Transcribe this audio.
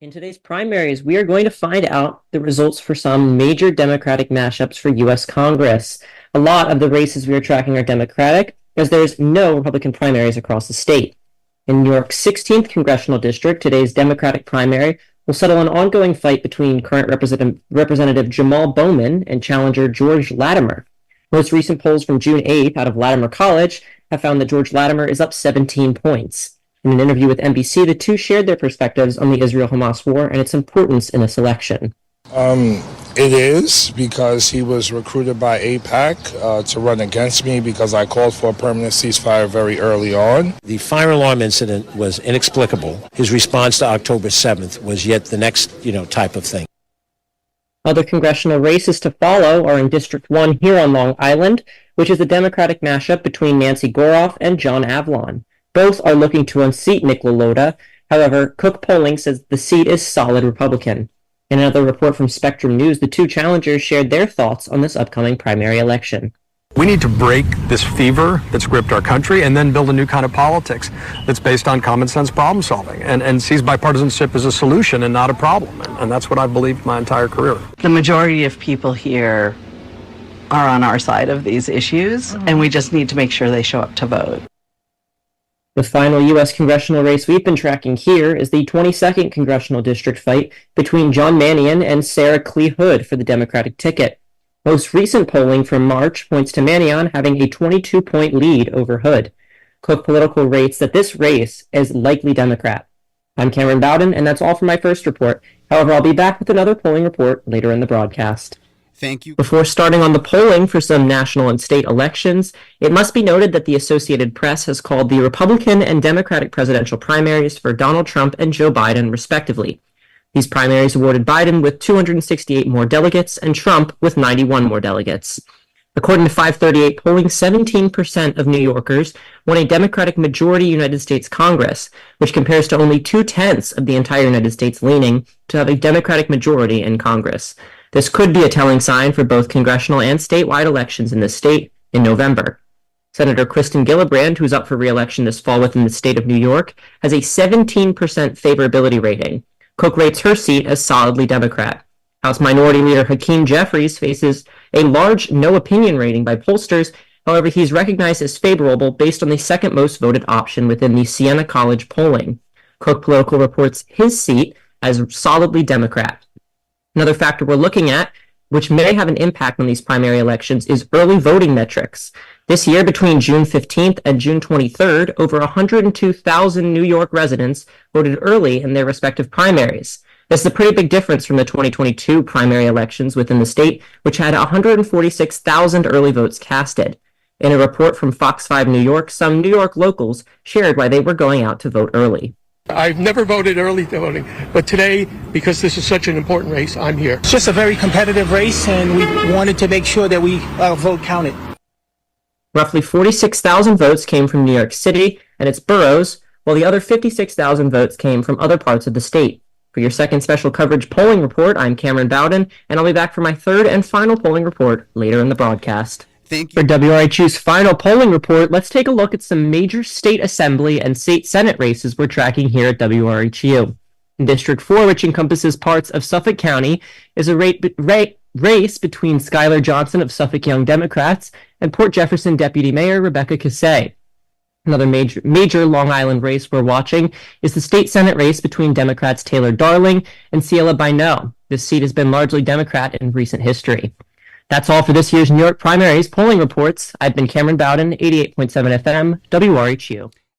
In today's primaries, we are going to find out the results for some major Democratic mashups for U.S. Congress. A lot of the races we are tracking are Democratic, as there's no Republican primaries across the state. In New York's 16th congressional district, today's Democratic primary will settle an ongoing fight between current Representative Jamal Bowman and challenger George Latimer. Most recent polls from June 8th out of Latimer College have found that George Latimer is up 17 points. In an interview with NBC, the two shared their perspectives on the Israel-Hamas war and its importance in this election. It is because he was recruited by AIPAC to run against me because I called for a permanent ceasefire very early on. The fire alarm incident was inexplicable. His response to October 7th was yet the next, type of thing. Other congressional races to follow are in District 1 here on Long Island, which is a Democratic mashup between Nancy Goroff and John Avlon. Both are looking to unseat Nick LaLota. However, Cook Polling says the seat is solid Republican. In another report from Spectrum News, the two challengers shared their thoughts on this upcoming primary election. We need to break this fever that's gripped our country and then build a new kind of politics that's based on common sense problem solving and sees bipartisanship as a solution and not a problem. And that's what I've believed my entire career. The majority of people here are on our side of these issues, and we just need to make sure they show up to vote. The final U.S. congressional race we've been tracking here is the 22nd congressional district fight between John Mannion and Sarah Clee Hood for the Democratic ticket. Most recent polling from March points to Mannion having a 22-point lead over Hood. Cook Political rates that this race is likely Democrat. I'm Cameron Bowden, and that's all for my first report. However, I'll be back with another polling report later in the broadcast. Thank you. Before starting on the polling for some national and state elections, it must be noted that the Associated Press has called the Republican and Democratic presidential primaries for Donald Trump and Joe Biden, respectively. These primaries awarded Biden with 268 more delegates and Trump with 91 more delegates. According to 538 polling, 17% of New Yorkers want a Democratic majority United States Congress, which compares to only 2/10 of the entire United States leaning to have a Democratic majority in Congress. This could be a telling sign for both congressional and statewide elections in this state in November. Senator Kristen Gillibrand, who's up for re-election this fall within the state of New York, has a 17% favorability rating. Cook rates her seat as solidly Democrat. House Minority Leader Hakeem Jeffries faces a large no-opinion rating by pollsters. However, he's recognized as favorable based on the second most voted option within the Siena College polling. Cook Political reports his seat as solidly Democrat. Another factor we're looking at, which may have an impact on these primary elections, is early voting metrics. This year, between June 15th and June 23rd, over 102,000 New York residents voted early in their respective primaries. This is a pretty big difference from the 2022 primary elections within the state, which had 146,000 early votes casted. In a report from Fox 5 New York, some New York locals shared why they were going out to vote early. I've never voted early voting, but today, because this is such an important race, I'm here. It's just a very competitive race, and we wanted to make sure that our vote counted. Roughly 46,000 votes came from New York City and its boroughs, while the other 56,000 votes came from other parts of the state. For your second special coverage polling report, I'm Cameron Bowden, and I'll be back for my third and final polling report later in the broadcast. Thank you. For WRHU's final polling report, let's take a look at some major state assembly and state senate races we're tracking here at WRHU. In District 4, which encompasses parts of Suffolk County, is a race between Skylar Johnson of Suffolk Young Democrats and Port Jefferson Deputy Mayor Rebecca Cassay. Another major Long Island race we're watching is the state senate race between Democrats Taylor Darling and Ciela Bynum. This seat has been largely Democrat in recent history. That's all for this year's New York primaries polling reports. I've been Cameron Bowden, 88.7 FM, WRHU.